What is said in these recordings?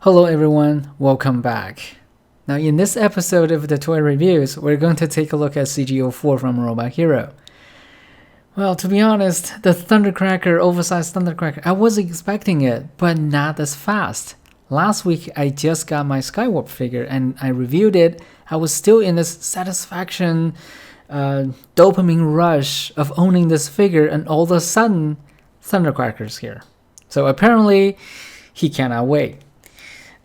Hello everyone, welcome back. Now in this episode of the Toy Reviews, we're going to take a look at CG04 from Robot Hero. Well, to be honest, the Thundercracker, oversized Thundercracker, I was expecting it, but not as fast. Last week, I just got my Skywarp figure and I reviewed it. I was still in this satisfaction, dopamine rush of owning this figure, and all of a sudden, Thundercracker's here. So apparently, he cannot wait.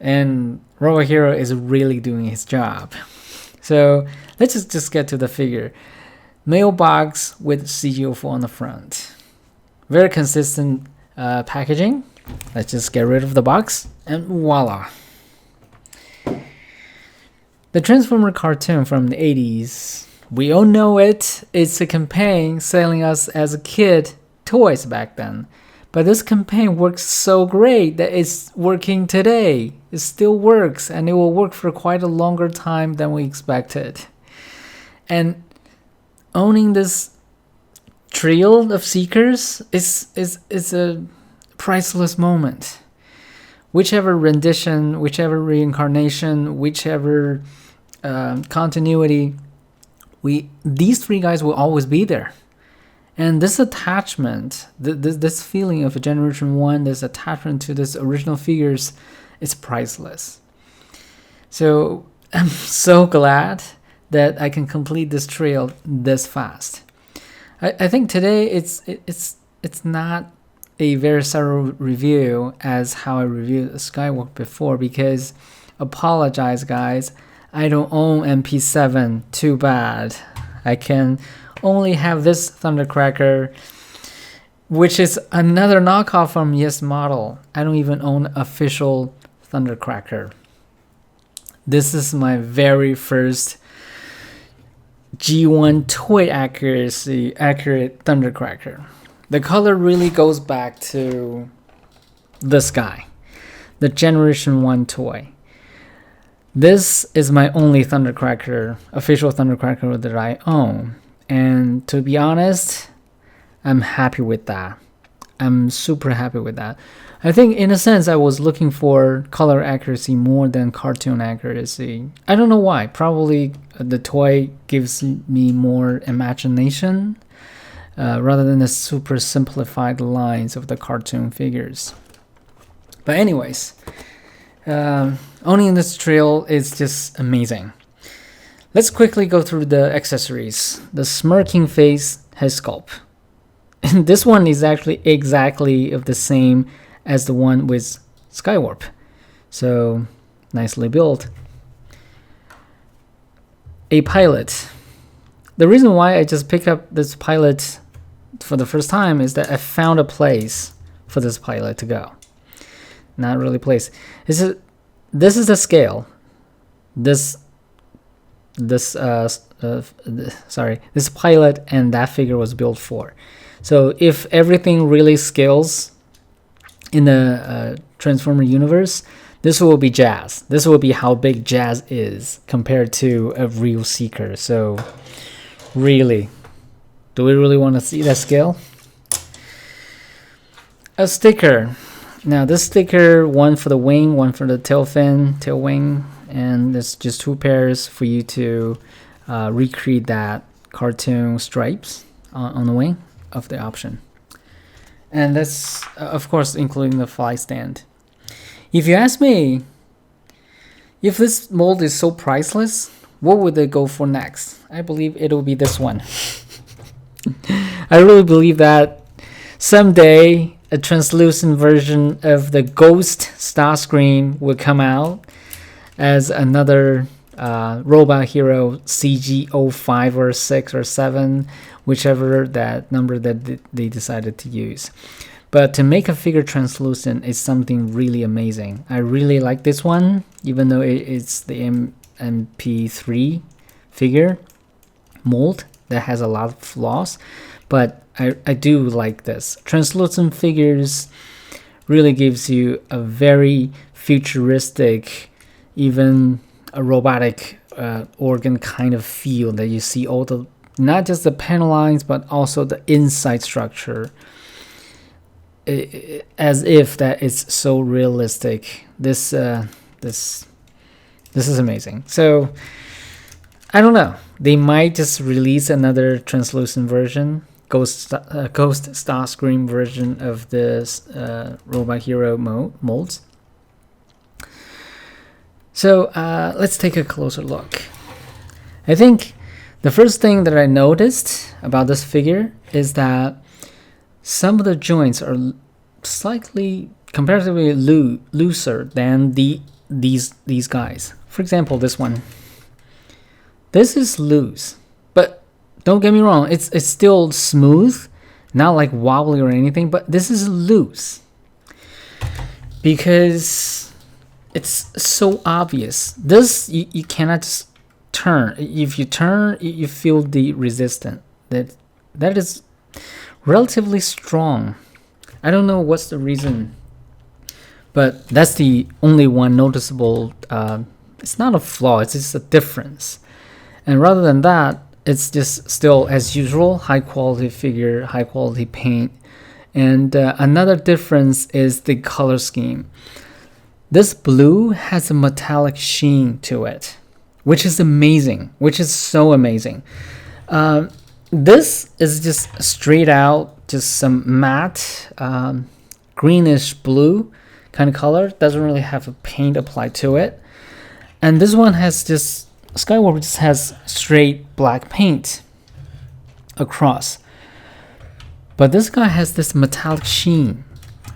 And Robot Hero is really doing his job. So let's just get to the figure. Mailbox with CG04 on the front. Very consistent packaging. Let's just get rid of the box and voila. The Transformer cartoon from the 80s. We all know it. It's a campaign selling us as a kid toys back then. But this campaign works so great that it's working today. It still works, and it will work for quite a longer time than we expected. And owning this trio of Seekers is a priceless moment. Whichever rendition, whichever reincarnation, whichever continuity, these three guys will always be there. And this attachment, this feeling of Generation 1, this attachment to this original figures, is priceless. So I'm so glad that I can complete this trail this fast. I think today it's not a very thorough review as how I reviewed Skywarp before, because apologize guys, I don't own MP-07, too bad. I can only have this Thundercracker, which is another knockoff from Yes Model. I don't even own official Thundercracker. This is my very first G1 toy accurate Thundercracker. The color really goes back to this guy, the Generation 1 toy. This is my only Thundercracker, official Thundercracker that I own. And to be honest, I'm happy with that. I'm super happy with that. I think in a sense I was looking for color accuracy more than cartoon accuracy. I don't know why. Probably the toy gives me more imagination rather than the super simplified lines of the cartoon figures. But anyways, owning this trail is just amazing. Let's quickly go through the accessories. The smirking face head sculpt. And this one is actually exactly of the same as the one with Skywarp. So nicely built. A pilot. The reason why I just picked up this pilot for the first time is that I found a place for this pilot to go. Not really place. This is the scale. This pilot and that figure was built for. So if everything really scales in the Transformer universe, this will be Jazz. This will be how big Jazz is compared to a real Seeker. So really, do we really want to see that scale? A sticker. Now this sticker, one for the wing, one for the tail wing, and there's just two pairs for you to recreate that cartoon stripes on the wing of the option. And that's of course including the fly stand. If you ask me, if this mold is so priceless, what would they go for next? I believe it'll be this one. I really believe that someday a translucent version of the Ghost Starscream will come out as another Robot Hero CG05 or 6 or 7, whichever that number that they decided to use. But to make a figure translucent is something really amazing. I really like this one, even though it's the MP3 figure mold that has a lot of flaws. But I do like this. Translucent figures really gives you a very futuristic, even a robotic organ kind of feel that you see all the, not just the panel lines, but also the inside structure. as if that it's so realistic. This is amazing. So I don't know, they might just release another translucent version, ghost Starscream version of this robot hero molds. So let's take a closer look. I think the first thing that I noticed about this figure is that some of the joints are slightly comparatively looser than these guys. For example, this one. This is loose, but don't get me wrong, it's still smooth, not like wobbly or anything, but this is loose because it's so obvious. This you cannot just turn. If you turn, you feel the resistance. That is relatively strong. I don't know what's the reason, but that's the only one noticeable. It's not a flaw, it's just a difference. And rather than that, it's just still as usual, high quality figure, high quality paint. And another difference is the color scheme. This blue has a metallic sheen to it, which is amazing, which is so amazing. This is just straight out, just some matte greenish blue kind of color. Doesn't really have a paint applied to it. And this one has just, Skywarp just has straight black paint across. But this guy has this metallic sheen.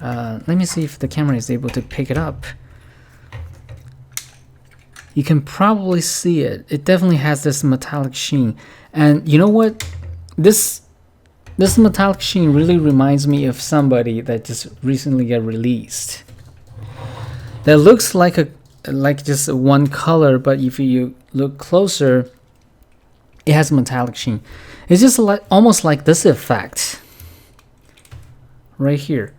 Let me see if the camera is able to pick it up. You can probably see it. It definitely has this metallic sheen. And you know what? This metallic sheen really reminds me of somebody that just recently got released. That looks like just one color, but if you look closer, it has metallic sheen. It's just like almost like this effect right here.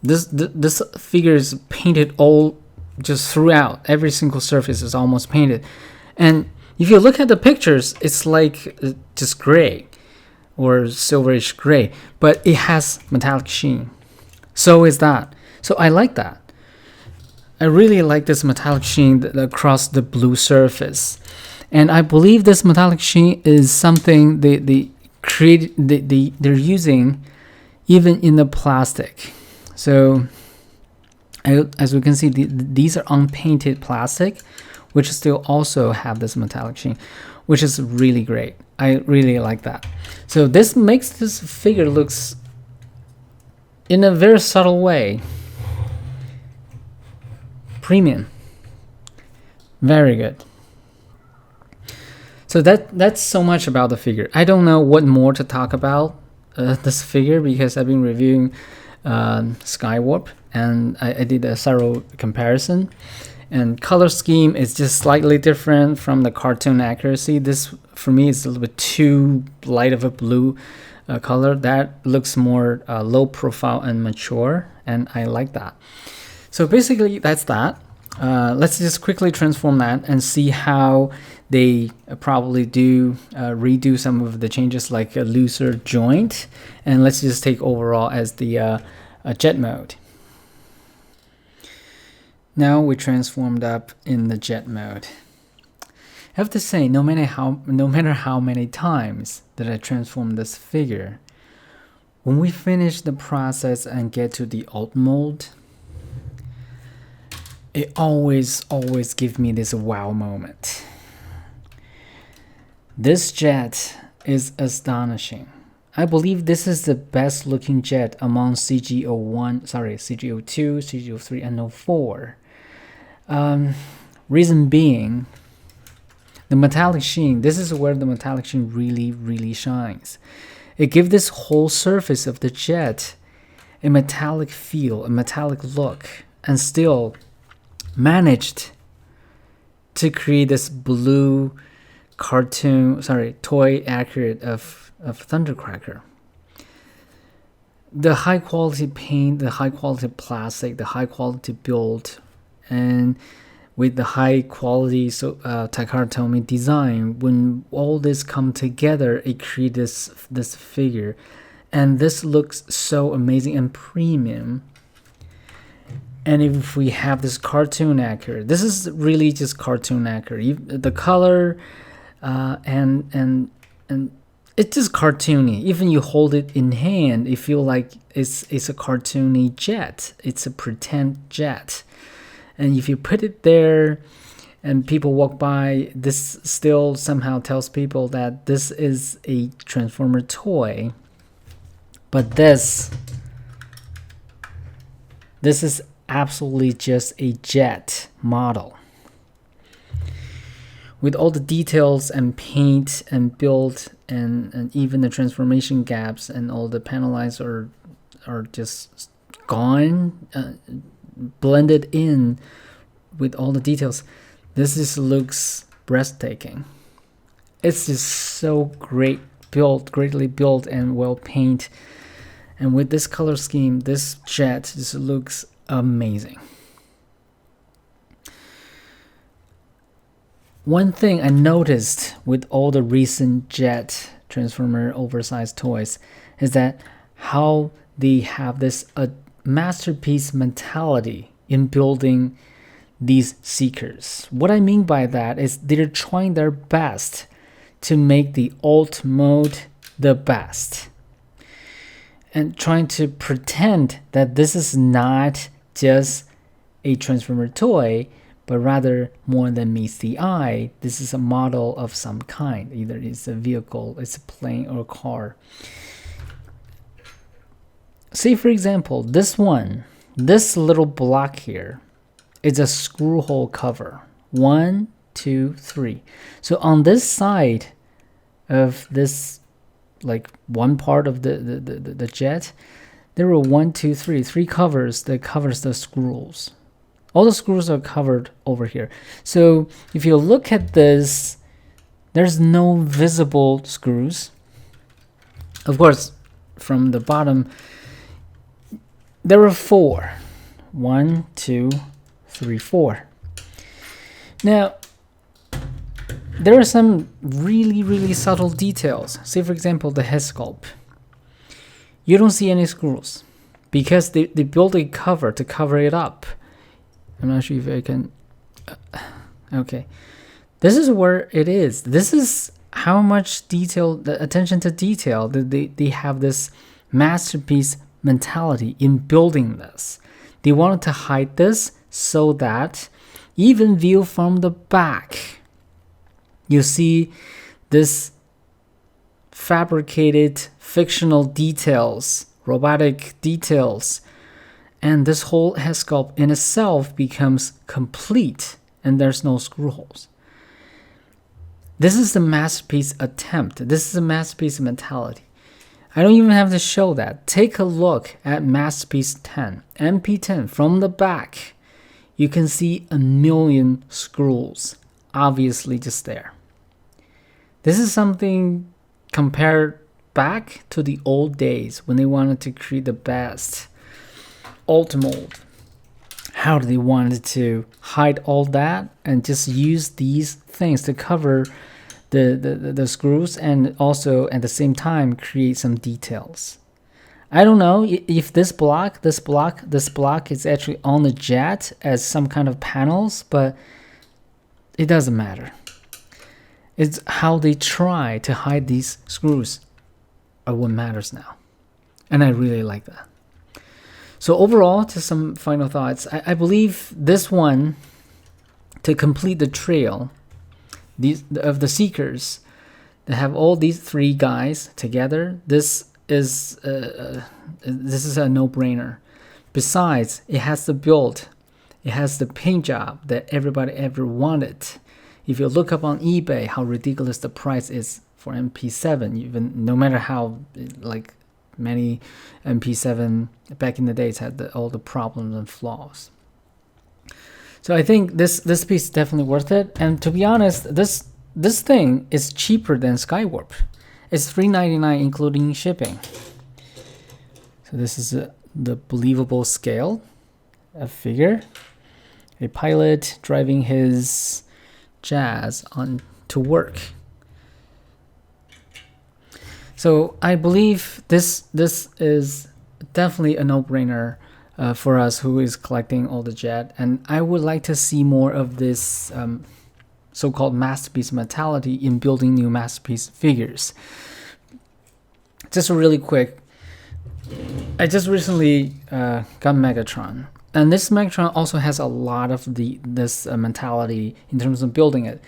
This figure is painted all just throughout. Every single surface is almost painted, and if you look at the pictures, it's like just gray or silverish gray, but it has metallic sheen. So is that. So I like that. I really like this metallic sheen across the blue surface, and I believe this metallic sheen is something they're using even in the plastic. So as we can see, these are unpainted plastic, which still also have this metallic sheen, which is really great. I really like that. So this makes this figure looks in a very subtle way premium. Very good. So that's so much about the figure. I don't know what more to talk about this figure because I've been reviewing Skywarp, and I did a thorough comparison. And color scheme is just slightly different from the cartoon accuracy. This for me is a little bit too light of a blue color. That looks more low profile and mature, and I like that. So basically that's that. Let's just quickly transform that and see how they probably do redo some of the changes, like a looser joint. And let's just take overall as the jet mode. Now we transformed up in the jet mode. I have to say, no matter how many times that I transform this figure, when we finish the process and get to the alt mold, it always gives me this wow moment. This jet is astonishing. I believe this is the best looking jet among CG-02, CG-03, and 04. Reason being, the metallic sheen. This is where the metallic sheen really shines. It gives this whole surface of the jet a metallic feel, a metallic look, and still managed to create this blue toy accurate of Thundercracker. The high quality paint, the high quality plastic, the high quality build, and with the high quality Takara Tomy design, when all this come together, it creates this figure. And this looks so amazing and premium. And if we have this cartoon accurate, this is really just cartoon accurate. The color and it's just cartoony. Even you hold it in hand, you feel like it's a cartoony jet. It's a pretend jet. And if you put it there and people walk by, this still somehow tells people that this is a Transformer toy. But this is absolutely just a jet model. With all the details and paint and build and even the transformation gaps and all the panel lines are just gone, blended in with all the details. This just looks breathtaking. It's just so greatly built and well painted. And with this color scheme, this jet just looks amazing. One thing I noticed with all the recent jet Transformer oversized toys is that how they have this masterpiece mentality in building these seekers. What I mean by that is they're trying their best to make the alt mode the best, and trying to pretend that this is not just a Transformer toy, but rather more than meets the eye. This is a model of some kind. Either it's a vehicle, it's a plane, or a car. Say for example, this little block here, it's a screw hole cover. 1, 2, 3. So on this side of this, like one part of the jet, there were 1, 2, 3 covers that covers the screws. All the screws are covered over here. So if you look at this, there's no visible screws. Of course, from the bottom, there were 4. 1, 2, 3, 4. Now, there are some really subtle details. Say for example, the head sculpt. You don't see any screws because they built a cover to cover it up. I'm not sure if I can. Okay, this is where it is. This is how much detail, the attention to detail, that they have this masterpiece mentality in building this. They wanted to hide this so that even view from the back, you see this fabricated fictional details, robotic details, and this whole head sculpt in itself becomes complete and there's no screw holes. This is the masterpiece attempt. This is a masterpiece mentality. I don't even have to show that. Take a look at Masterpiece 10, MP10 from the back. You can see a million screws, obviously just there. This is something compared back to the old days when they wanted to create the best alt mold. How do they wanted to hide all that and just use these things to cover the screws, and also at the same time create some details. I don't know if this block is actually on the jet as some kind of panels, but it doesn't matter. It's how they try to hide these screws are what matters now. And I really like that. So overall, just some final thoughts. I believe this one, to complete the trail of the Seekers, that have all these 3 guys together, this is a no-brainer. Besides, it has the build, it has the paint job that everybody ever wanted. If you look up on eBay how ridiculous the price is for MP-07, even no matter how like many MP-7 back in the days had all the problems and flaws. So I think this piece is definitely worth it. And to be honest, this thing is cheaper than Skywarp. It's $3.99 including shipping. So this is the believable scale, a figure, a pilot driving his Jazz on to work. So I believe this is definitely a no-brainer for us who is collecting all the jet, and I would like to see more of this so-called masterpiece mentality in building new masterpiece figures. Just really quick, I just recently got Megatron, and this Megatron also has a lot of this mentality in terms of building it.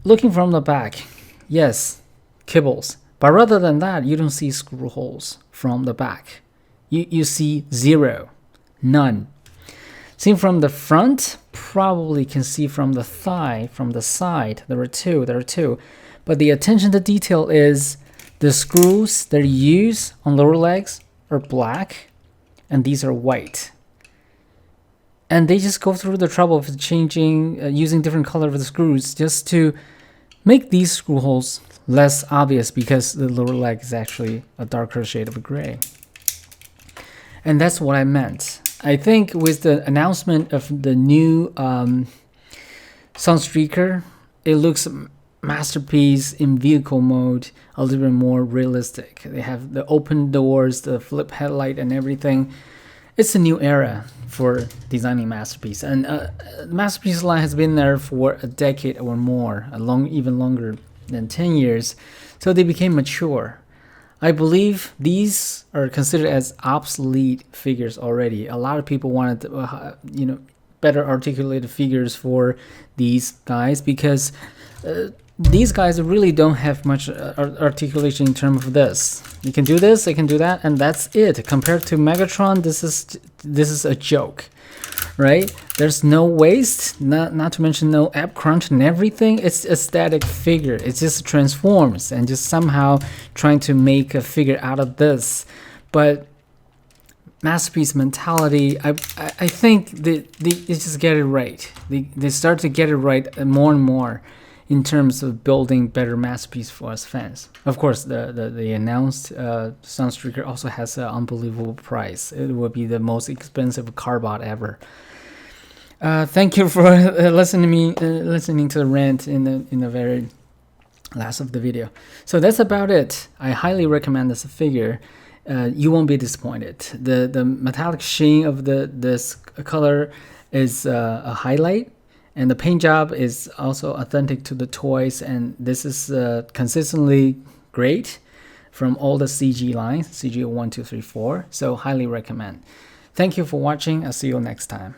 Looking from the back, yes, kibbles, but rather than that, you don't see screw holes from the back. You see zero, none. Seen from the front, probably can see from the thigh, from the side, there are two. But the attention to detail is the screws that are used on lower legs are black, and these are white. And they just go through the trouble of changing, using different color of the screws just to make these screw holes less obvious, because the lower leg is actually a darker shade of gray. And that's what I meant. I think with the announcement of the new Sunstreaker, it looks Masterpiece in vehicle mode a little bit more realistic. They have the open doors, the flip headlight, and everything. It's a new era for designing Masterpiece, and the Masterpiece line has been there for a decade or more, even longer than 10 years. So they became mature. I believe these are considered as obsolete figures already. A lot of people wanted, better articulated figures for these guys, because these guys really don't have much articulation in terms of this. They can do this, they can do that, and that's it. Compared to Megatron, this is a joke, right? There's no waist, not to mention no ab crunch and everything. It's a static figure. It just transforms and just somehow trying to make a figure out of this. But Masterpiece mentality, I think they just get it right. They start to get it right more and more in terms of building better Masterpiece for us fans. Of course, the announced Sunstreaker also has an unbelievable price. It will be the most expensive carbot ever. Thank you for listening to the rant in the very last of the video. So that's about it. I highly recommend this figure. You won't be disappointed. The metallic sheen of this color is a highlight. And the paint job is also authentic to the toys, and this is consistently great from all the CG lines, CG 1, 2, 3, 4. So highly recommend. Thank you for watching. I'll see you next time.